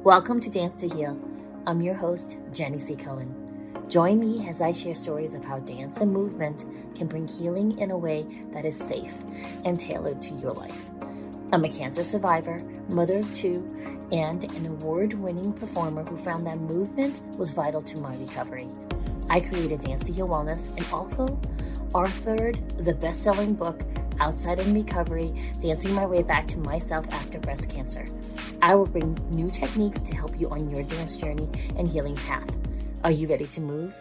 Welcome to Dance to Heal. I'm your host, Jenny C. Cohen. Join me as I share stories of how dance and movement can bring healing in a way that is safe and tailored to your life. I'm a cancer survivor, mother of two, and an award-winning performer who found that movement was vital to my recovery. I created Dance to Heal Wellness and also authored the best-selling book, Outside in Recovery, Dancing My Way Back to Myself After Breast Cancer. I will bring new techniques to help you on your dance journey and healing path. Are you ready to move?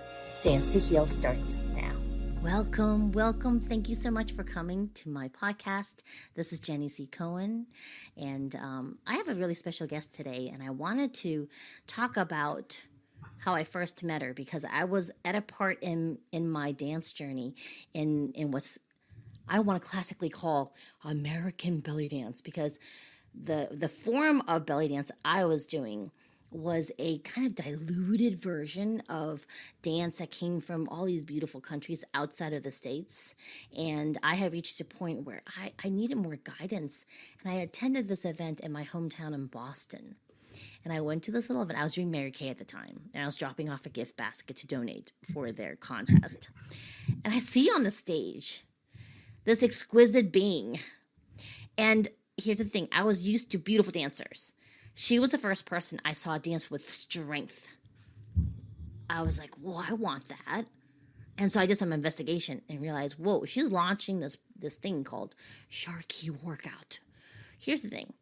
Dance to Heal starts now. Welcome. Thank you so much for coming to my podcast. This is Jenny C. Cohen, and I have a really special guest today, and I wanted to talk about how I first met her because I was at a part in my dance journey in what's I want to classically call American belly dance, because the form of belly dance I was doing was a kind of diluted version of dance that came from all these beautiful countries outside of the States. And I had reached a point where I needed more guidance. And I attended this event in my hometown in Boston. And I went to this little event. I was doing Mary Kay at the time, and I was dropping off a gift basket to donate for their contest. And I see on the stage this exquisite being. And here's the thing. I was used to beautiful dancers. She was the first person I saw dance with strength. I was like, whoa, I want that. And so I did some investigation and realized, whoa, she's launching this thing called Sharqui workout. Here's the thing.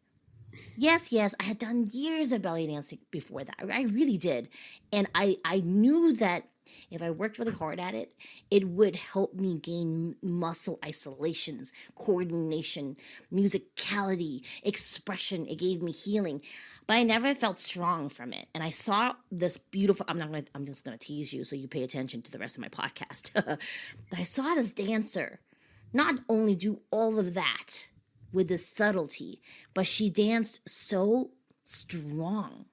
Yes, I had done years of belly dancing before that. I really did. And I knew that if I worked really hard at it, it would help me gain muscle isolations, coordination, musicality, expression. It gave me healing. But I never felt strong from it. And I saw this beautiful, I'm just going to tease you so you pay attention to the rest of my podcast. But I saw this dancer not only do all of that with this subtlety, but she danced so strong.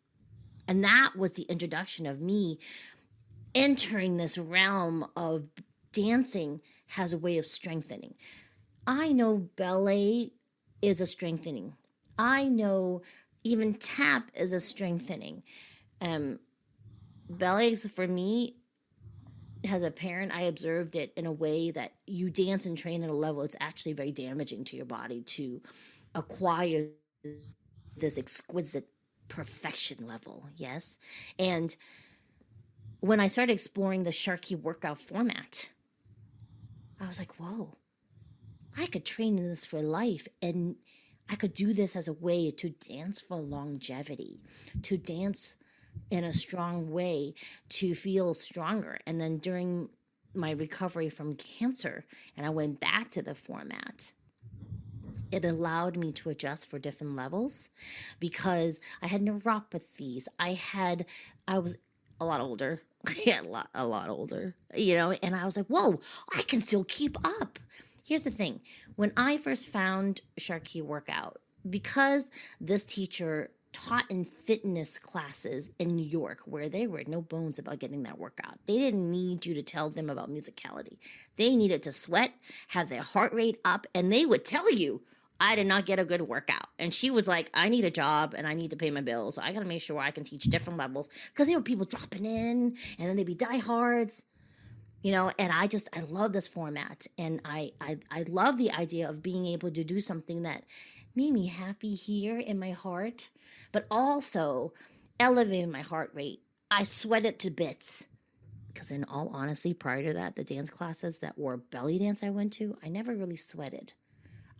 And that was the introduction of me entering this realm of dancing has a way of strengthening. I know ballet is a strengthening. I know even tap is a strengthening. Ballet, for me, as a parent, I observed it in a way that you dance and train at a level it's actually very damaging to your body to acquire this exquisite perfection level, yes? And when I started exploring the Sharqui workout format, I was like, whoa, I could train in this for life, and I could do this as a way to dance for longevity, to dance in a strong way, to feel stronger. And then during my recovery from cancer, and I went back to the format, it allowed me to adjust for different levels because I had neuropathies. I was a lot older. Yeah, a lot older, and I was like, whoa, I can still keep up. Here's the thing. When I first found Sharqui Workout, because this teacher taught in fitness classes in New York, where they were no bones about getting that workout. They didn't need you to tell them about musicality. They needed to sweat, have their heart rate up, and they would tell you, I did not get a good workout. And she was like, I need a job and I need to pay my bills. So I got to make sure I can teach different levels, because there were people dropping in and then they'd be diehards, and I love this format. And I love the idea of being able to do something that made me happy here in my heart, but also elevated my heart rate. I sweated to bits. Because in all honesty, prior to that, the dance classes that were belly dance I went to, I never really sweated.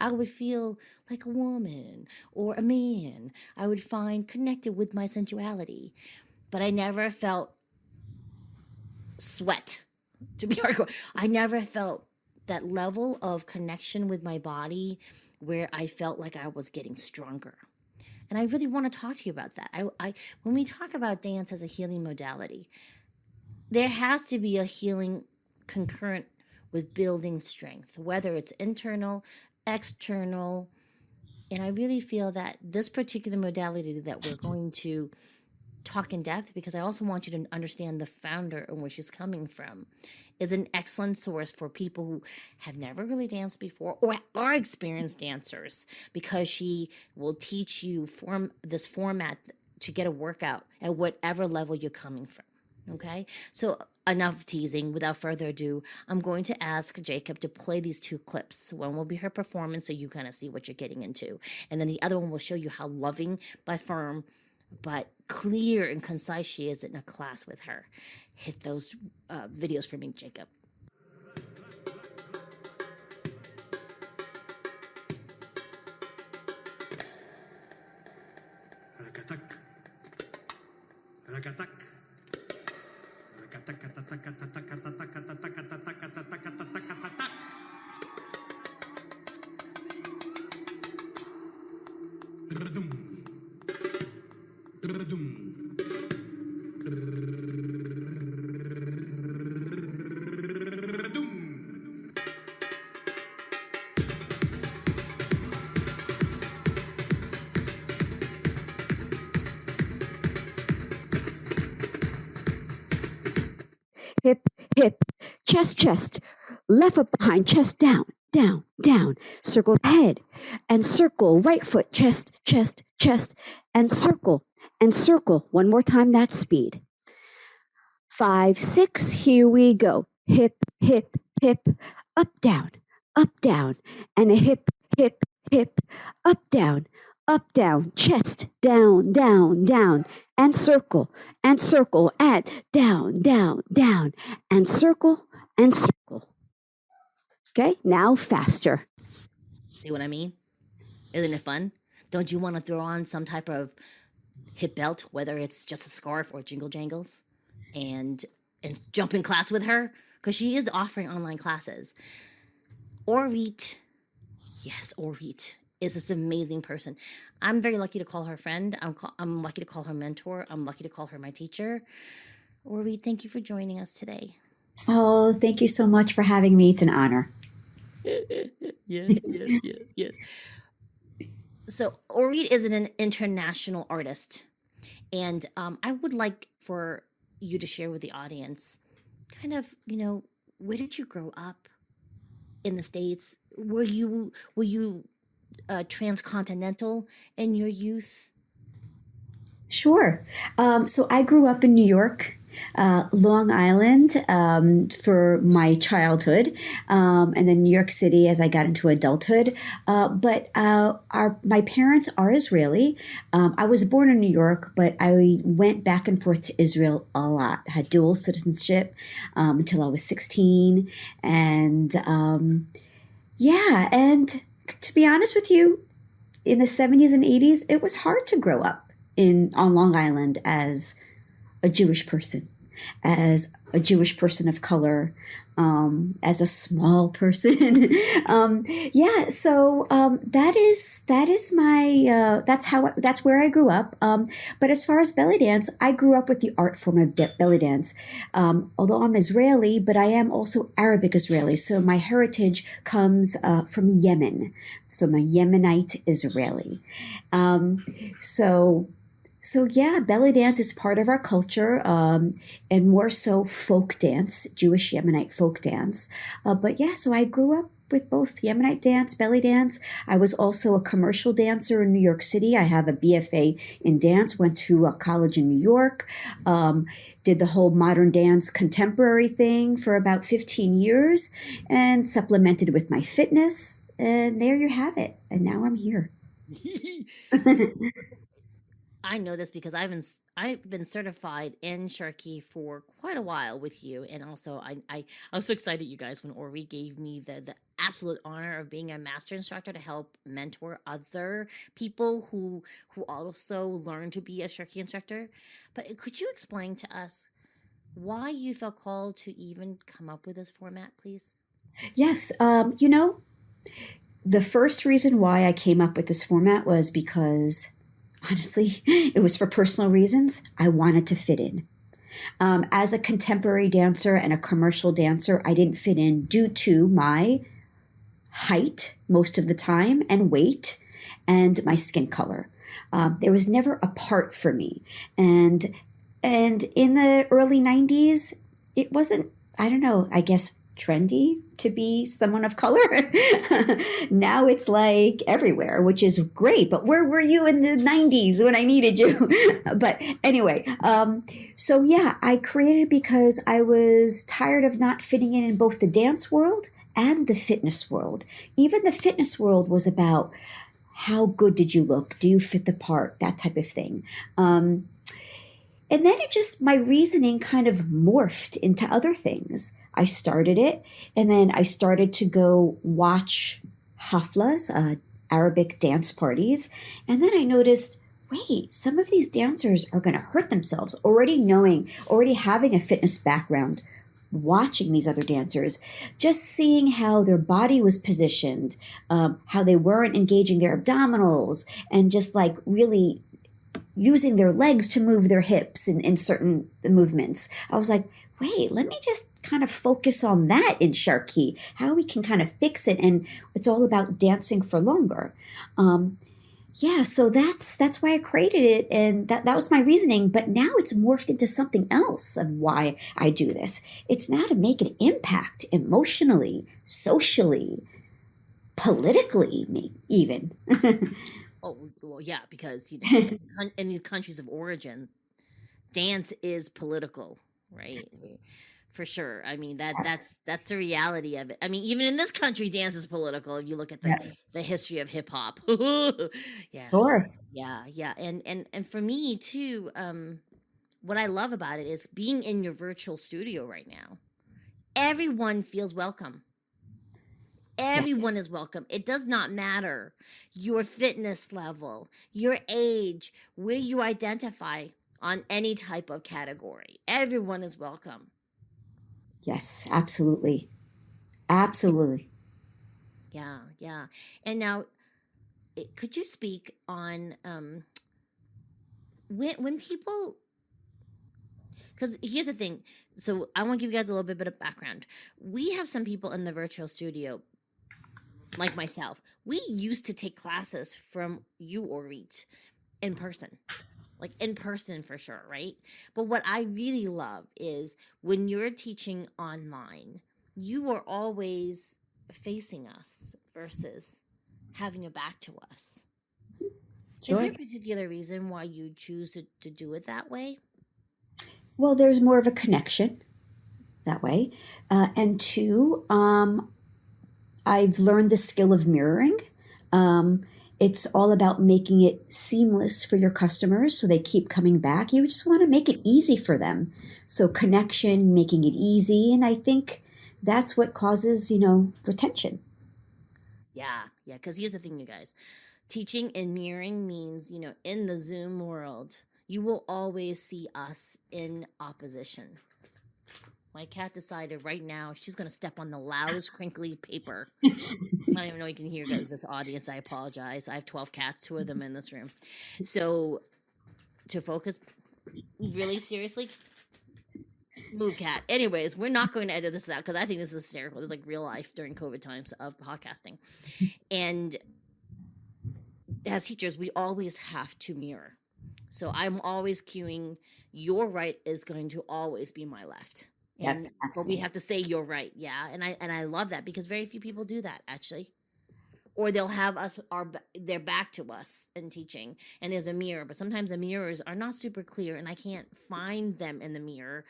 I would feel like a woman or a man. I would find connected with my sensuality. But I never felt sweat, to be hardcore. I never felt that level of connection with my body where I felt like I was getting stronger. And I really want to talk to you about that. When we talk about dance as a healing modality, there has to be a healing concurrent with building strength, whether it's internal, external. And I really feel that this particular modality that we're going to talk in depth, because I also want you to understand the founder and where she's coming from, is an excellent source for people who have never really danced before or are experienced dancers, because she will teach you this format to get a workout at whatever level you're coming from. Okay, so enough teasing. Without further ado, I'm going to ask Jacob to play these 2 clips. One will be her performance, so you kind of see what you're getting into, and then the other one will show you how loving but firm, but clear and concise she is in a class with her. Hit those videos for me, Jacob. Hip, hip, chest, chest, left foot behind, chest down, down, down, circle head, and circle, right foot, chest, chest, chest, and circle, and circle. One more time, that speed. 5, 6, here we go. Hip, hip, hip, up, down, and a hip, hip, hip, up, down, chest, down, down, down, and circle, and down, down, down, and circle, and circle. Okay, now faster. See what I mean? Isn't it fun? Don't you want to throw on some type of hip belt, whether it's just a scarf or jingle jangles, and jump in class with her? Because she is offering online classes. Oreet, yes, Oreet is this amazing person. I'm very lucky to call her friend. I'm lucky to call her mentor. I'm lucky to call her my teacher. Oreet, thank you for joining us today. Oh, thank you so much for having me. It's an honor. Yes. So Oreet is an international artist, and I would like for you to share with the audience kind of, where did you grow up in the States? Were you transcontinental in your youth? Sure. So I grew up in New York, Long Island, for my childhood, and then New York City as I got into adulthood. But my parents are Israeli. I was born in New York, but I went back and forth to Israel a lot. I had dual citizenship until I was 16. And and to be honest with you, in the 70s and 80s, it was hard to grow up on Long Island as a Jewish person, of color, as a small person. That's where I grew up. But as far as belly dance, I grew up with the art form of belly dance. Although I'm Israeli, but I am also Arabic Israeli. So my heritage comes from Yemen. So I'm a Yemenite Israeli. Belly dance is part of our culture, and more so folk dance, Jewish Yemenite folk dance. So I grew up with both Yemenite dance, belly dance. I was also a commercial dancer in New York City. I have a BFA in dance, went to a college in New York, did the whole modern dance contemporary thing for about 15 years, and supplemented with my fitness. And there you have it. And now I'm here. I know this because I've been certified in SharQuí for quite a while with you, and also I was so excited, you guys, when Oreet gave me the absolute honor of being a master instructor to help mentor other people who also learn to be a SharQuí instructor. But could you explain to us why you felt called to even come up with this format, please? Yes, the first reason why I came up with this format was because, honestly, it was for personal reasons. I wanted to fit in. As a contemporary dancer and a commercial dancer, I didn't fit in due to my height most of the time and weight and my skin color. There was never a part for me. And in the early 90s, it wasn't, I don't know, I guess trendy to be someone of color. Now it's like everywhere, which is great. But where were you in the 90s when I needed you? But anyway, so yeah, I created it because I was tired of not fitting in both the dance world and the fitness world. Even the fitness world was about how good did you look? Do you fit the part? That type of thing. And then my reasoning kind of morphed into other things. I started it, and then I started to go watch haflas, Arabic dance parties. And then I noticed, wait, some of these dancers are going to hurt themselves. Already having a fitness background, watching these other dancers, just seeing how their body was positioned, how they weren't engaging their abdominals, and just like really using their legs to move their hips in certain movements. I was like, wait, let me just kind of focus on that in Sharqui, how we can kind of fix it. And it's all about dancing for longer. Yeah, so that's why I created it. And that was my reasoning. But now it's morphed into something else of why I do this. It's now to make an impact emotionally, socially, politically, even. Oh, well, yeah, because in these countries of origin, dance is political, right? For sure. I mean that's the reality of it. I mean, even in this country, dance is political. If you look at the history of hip hop, yeah, Sure. yeah, and for me too, what I love about it is being in your virtual studio right now. Everyone feels welcome. Everyone is welcome. It does not matter your fitness level, your age, where you identify on any type of category. Everyone is welcome. Yes, absolutely. Absolutely. Yeah. And now, could you speak on when people? Because here's the thing. So I want to give you guys a little bit of background. We have some people in the virtual studio, like myself. We used to take classes from you, Oreet, in person. Like in person for sure, right? But what I really love is when you're teaching online, you are always facing us versus having your back to us. Is there Sure. a particular reason why you choose to do it that way? Well, there's more of a connection that way. And two, I've learned the skill of mirroring. Um, it's all about making it seamless for your customers so they keep coming back. You just want to make it easy for them. So, connection, making it easy. And I think that's what causes, retention. Yeah, because here's the thing, you guys. Teaching and mirroring means, in the Zoom world, you will always see us in opposition. My cat decided right now she's going to step on the loudest crinkly paper. I don't even know you can hear, guys, this audience. I apologize. I have 12 cats, 2 of them in this room. So, to focus really seriously, move cat. Anyways, we're not going to edit this out because I think this is hysterical. This is like real life during COVID times of podcasting. And as teachers, we always have to mirror. So I'm always cueing your right is going to always be my left. Yep, But we absolutely. have to say you're right. Yeah. And I love that because very few people do that actually. Or they'll have their back to us in teaching and there's a mirror, but sometimes the mirrors are not super clear and I can't find them in the mirror.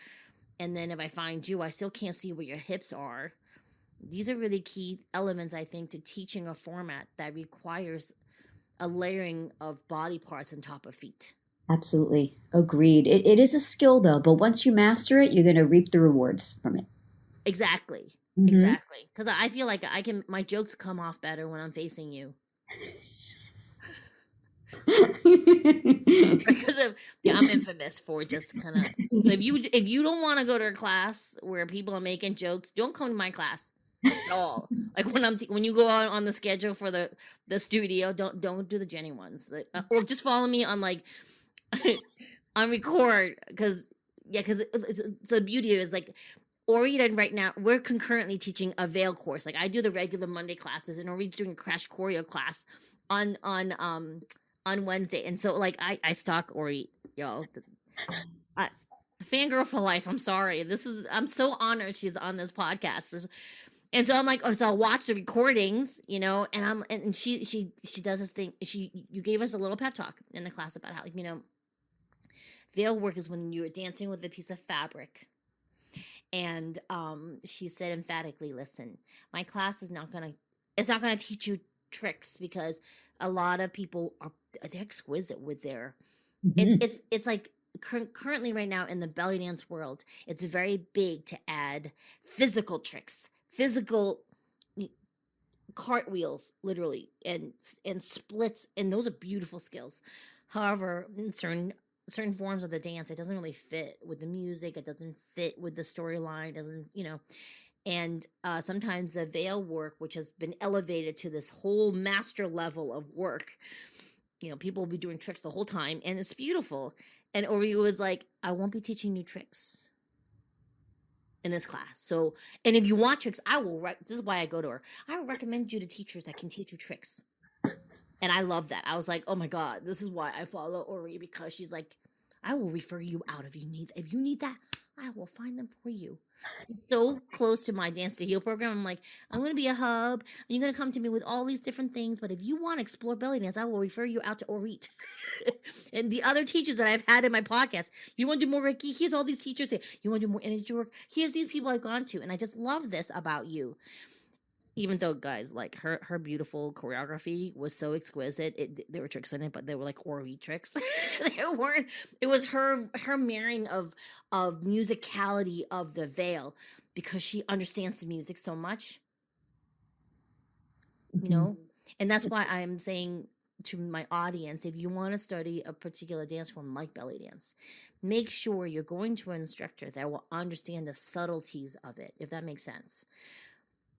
And then if I find you, I still can't see where your hips are. These are really key elements, I think, to teaching a format that requires a layering of body parts on top of feet. Absolutely. Agreed. It is a skill, though, but once you master it, you're going to reap the rewards from it. Exactly. Mm-hmm. Exactly. Because I feel like my jokes come off better when I'm facing you. Because I'm infamous for just kind of. So if you don't want to go to a class where people are making jokes, don't come to my class at all. Like when you go on the schedule for the studio, don't do the Jenny ones. Or just follow me on like on record because the beauty is like Oreet right now we're concurrently teaching a veil course. Like I do the regular Monday classes and Oreet's doing a crash choreo class on Wednesday. And so like I stalk Oreet, y'all. fangirl for life. I'm sorry. I'm so honored she's on this podcast. And so I'm like, oh, so I'll watch the recordings, you know, and she does this thing. You gave us a little pep talk in the class about how, you know, veil work is when you're dancing with a piece of fabric. And she said emphatically, listen, my class is not gonna teach you tricks, because a lot of people they're exquisite with their it's like currently right now in the belly dance world, it's very big to add physical tricks, physical cartwheels, literally, and splits, and those are beautiful skills. However, in certain forms of the dance, it doesn't really fit with the music, it doesn't fit with the storyline, doesn't, you know. And sometimes the veil work, which has been elevated to this whole master level of work, you know, people will be doing tricks the whole time, and it's beautiful. And Oreet was like, I won't be teaching you tricks in this class. So, and if you want tricks, this is why I go to her. I would recommend you to teachers that can teach you tricks. And I love that. I was like, oh my God, this is why I follow Oreet, because she's like, I will refer you out if you need that, I will find them for you. It's so close to my Dance to Heal program. I'm like, I'm going to be a hub, and you're going to come to me with all these different things. But if you want to explore belly dance, I will refer you out to Oreet. And the other teachers that I've had in my podcast, you want to do more Reiki? Here's all these teachers. You want to do more energy work? Here's these people I've gone to. And I just love this about you. Even though, guys, like her beautiful choreography was so exquisite, there were tricks in it, but they were like Oreet tricks. They weren't. It was her mirroring of musicality of the veil, because she understands the music so much, you know. And that's why I'm saying to my audience, if you want to study a particular dance form like belly dance, make sure you're going to an instructor that will understand the subtleties of it, if that makes sense.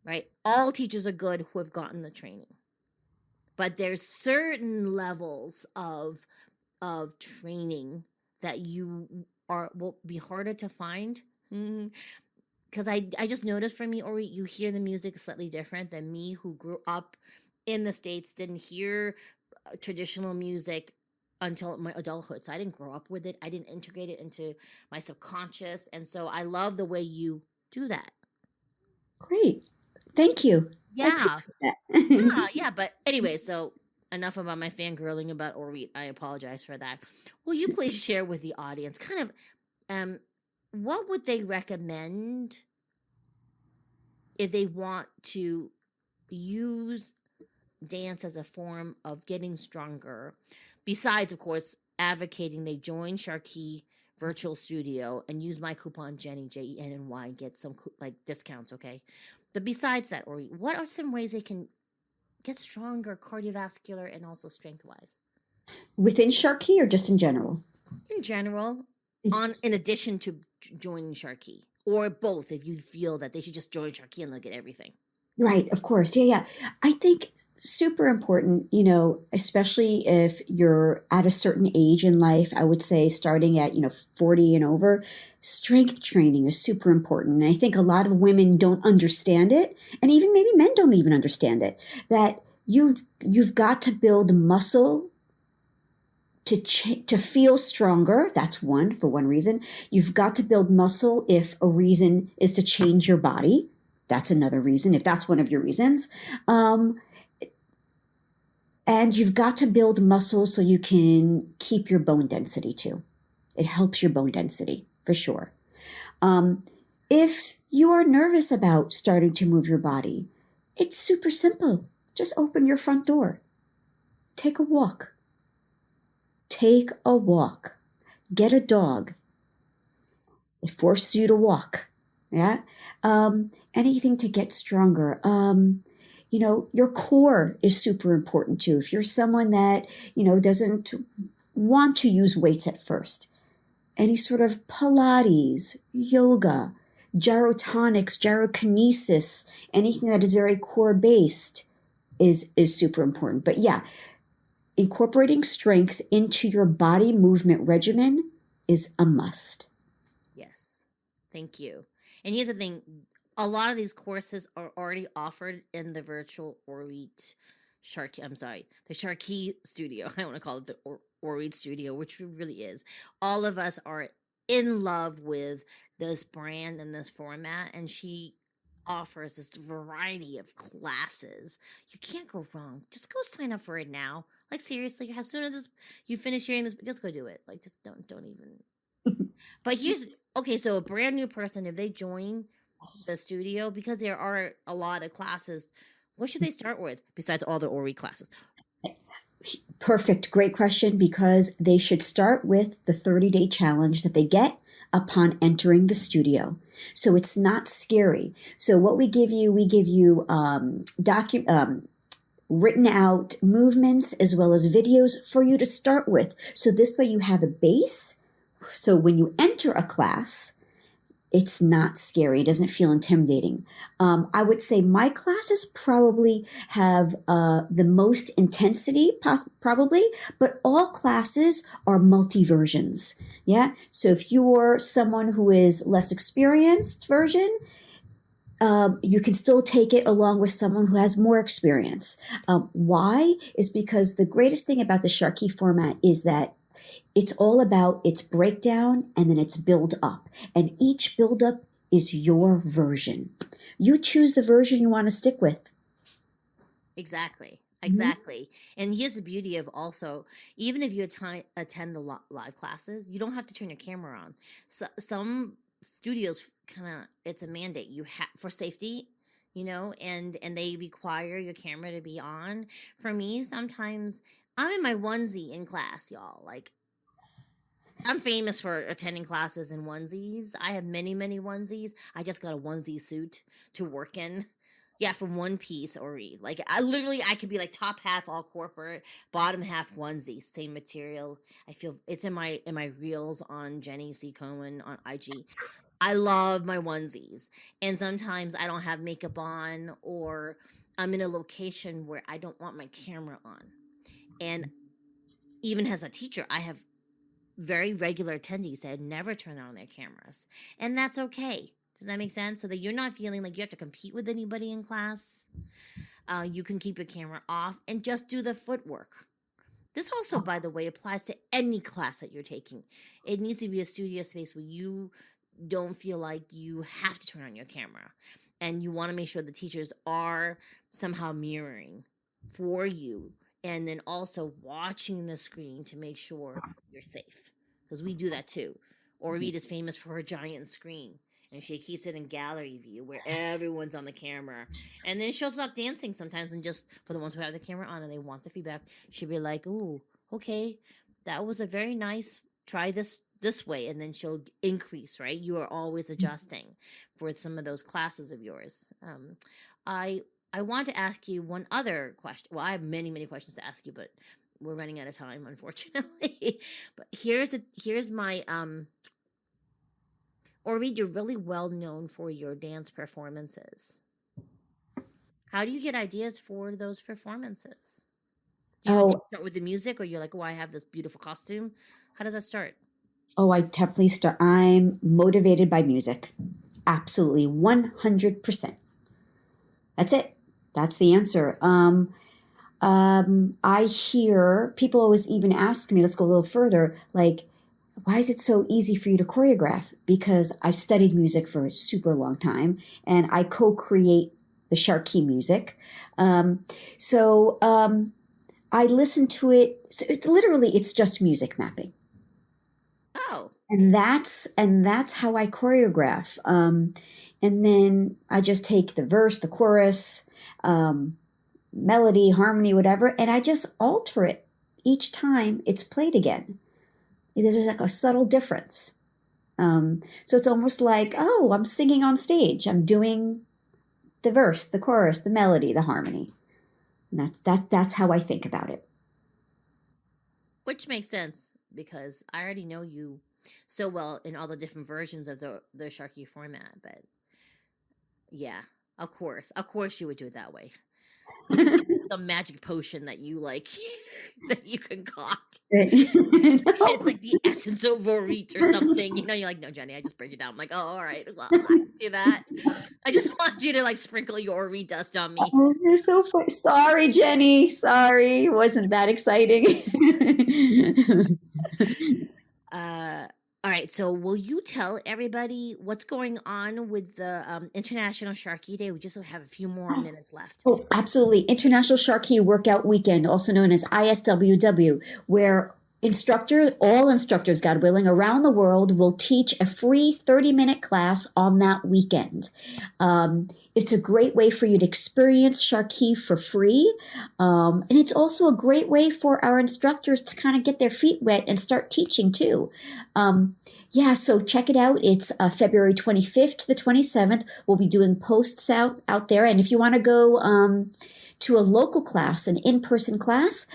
Right? All teachers are good who have gotten the training, but there's certain levels of training that will be harder to find. Because I just noticed from me, Oreet, you hear the music slightly different than me, who grew up in the States, didn't hear traditional music until my adulthood. So I didn't grow up with it. I didn't integrate it into my subconscious. And so I love the way you do that. Great. Thank you. Yeah. Yeah. But anyway, so enough about my fangirling about Oreet. I apologize for that. Will you please share with the audience kind of what would they recommend if they want to use dance as a form of getting stronger, besides, of course, advocating they join SharQuí virtual studio and use my coupon Jenny, JENNY, and get some like discounts, okay? But besides that, Oreet, what are some ways they can get stronger cardiovascular and also strength wise? Within Sharqui or just in general? In general, in addition to joining SharQuí, or both, if you feel that they should just join SharQuí and look at everything. Right, of course. Yeah. I think super important, you know, especially if you're at a certain age in life, I would say starting at, 40 and over, strength training is super important. And I think a lot of women don't understand it, and even maybe men don't even understand it, that you've got to build muscle to feel stronger. That's for one reason. You've got to build muscle if a reason is to change your body. That's another reason, if that's one of your reasons. And you've got to build muscle so you can keep your bone density too. It helps your bone density for sure. If you are nervous about starting to move your body, it's super simple. Just open your front door. Take a walk. Take a walk. Get a dog. It forces you to walk. Yeah. Anything to get stronger. Your core is super important too. If you're someone that, doesn't want to use weights at first, any sort of Pilates, yoga, gyrotonics, gyrokinesis, anything that is very core based is super important. But yeah, incorporating strength into your body movement regimen is a must. Yes. Thank you. And here's the thing. A lot of these courses are already offered in the virtual Oreet the SharQuí studio. I want to call it the Oreet studio, which really is. All of us are in love with this brand and this format, and she offers this variety of classes. You can't go wrong. Just go sign up for it now. Like seriously, as soon as you finish hearing this, just go do it. Like just don't even. But here's okay. So a brand new person, if they join the studio, because there are a lot of classes, what should they start with besides all the Oreet classes? Perfect. Great question, because they should start with the 30-day challenge that they get upon entering the studio. So it's not scary. So what we give you written out movements as well as videos for you to start with. So this way you have a base. So when you enter a class, it's not scary. It doesn't feel intimidating. I would say my classes probably have the most intensity, probably, but all classes are multi-versions. Yeah. So if you're someone who is less experienced version, you can still take it along with someone who has more experience. Why? Is because the greatest thing about the Sharqui format is that it's all about its breakdown and then its build up. And each build up is your version. You choose the version you want to stick with. Exactly. Exactly. And here's the beauty of also, even if you attend the live classes, you don't have to turn your camera on. So, some studios it's a mandate you have for safety, and they require your camera to be on. For me, sometimes I'm in my onesie in class, y'all. Like, I'm famous for attending classes in onesies. I have many, many onesies. I just got a onesie suit to work in. Yeah, from One Piece or Read. Like I could be like top half all corporate, bottom half onesie, same material. I feel it's in my reels on Jenny C. Cohen on IG. I love my onesies. And sometimes I don't have makeup on, or I'm in a location where I don't want my camera on. And even as a teacher, I have very regular attendees that never turn on their cameras. And that's okay. Does that make sense? So that you're not feeling like you have to compete with anybody in class. You can keep your camera off and just do the footwork. This also, by the way, applies to any class that you're taking. It needs to be a studio space where you don't feel like you have to turn on your camera. And you want to make sure the teachers are somehow mirroring for you, and then also watching the screen to make sure you're safe. Because we do that too. Oreet is famous for her giant screen, and she keeps it in gallery view where everyone's on the camera. And then she'll stop dancing sometimes, and just for the ones who have the camera on and they want the feedback, she'll be like, "Ooh, okay, that was a very nice, try this way," and then she'll increase, right? You are always adjusting for some of those classes of yours. I want to ask you one other question. Well, I have many, many questions to ask you, but we're running out of time, unfortunately. But here's my Oreet, you're really well known for your dance performances. How do you get ideas for those performances? Do you start with the music, or you're like, "Oh, I have this beautiful costume"? How does that start? Oh, I definitely start. I'm motivated by music. Absolutely, 100%. That's it. That's the answer. I hear people always even ask me, let's go a little further, like, why is it so easy for you to choreograph? Because I've studied music for a super long time, and I co-create the Sharqui music. I listen to it. So it's just music mapping. Oh. And that's how I choreograph. And then I just take the verse, the chorus, melody, harmony, whatever, and I just alter it each time it's played again. There's just like a subtle difference. So it's almost like, oh, I'm singing on stage. I'm doing the verse, the chorus, the melody, the harmony. And that's how I think about it. Which makes sense, because I already know you so well in all the different versions of the Sharqui format. But yeah, of course you would do it that way. Some magic potion that you like that you concoct. It's like the essence of Oreet or something. You're like, "No, Jenny, I just break it down." I'm like, "Oh, all right. Well, I can do that. I just want you to like sprinkle your Oreet dust on me." Oh, you're so funny. Sorry, Jenny. Sorry. Wasn't that exciting? All right, so will you tell everybody what's going on with the International Sharqui Day? We just have a few more minutes left. Oh, absolutely. International Sharqui Workout Weekend, also known as ISWW, where all instructors, God willing, around the world will teach a free 30-minute class on that weekend. It's a great way for you to experience Sharqui for free. And it's also a great way for our instructors to kind of get their feet wet and start teaching too. So check it out. It's February 25th to the 27th. We'll be doing posts out there. And if you want to go to a local class, an in-person class,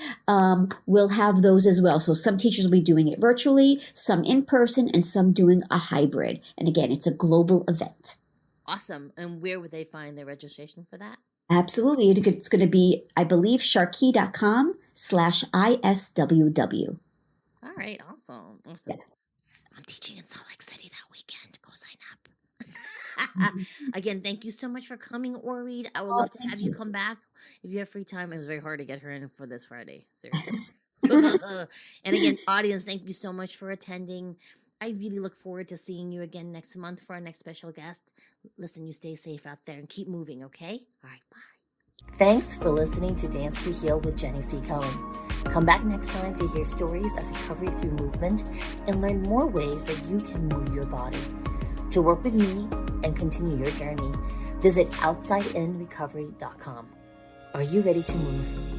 we'll have those as well. So some teachers will be doing it virtually, some in person, and some doing a hybrid. And again, it's a global event. Awesome. And where would they find their registration for that? Absolutely. It's going to be, I believe, sharqui.com/ISWW. All right. Awesome. Yeah. I'm teaching in Salt Lake City that weekend. Go sign up. Again, thank you so much for coming, Oreet. I would love to have you come back if you have free time. It was very hard to get her in for this Friday. Seriously. And again, audience, thank you so much for attending. I really look forward to seeing you again next month for our next special guest. Listen, you stay safe out there and keep moving, okay? All right, bye. Thanks for listening to Dance to Heal with Jenny C. Cohen. Come back next time to hear stories of recovery through movement and learn more ways that you can move your body. To work with me and continue your journey, visit OutsideInRecovery.com. Are you ready to move?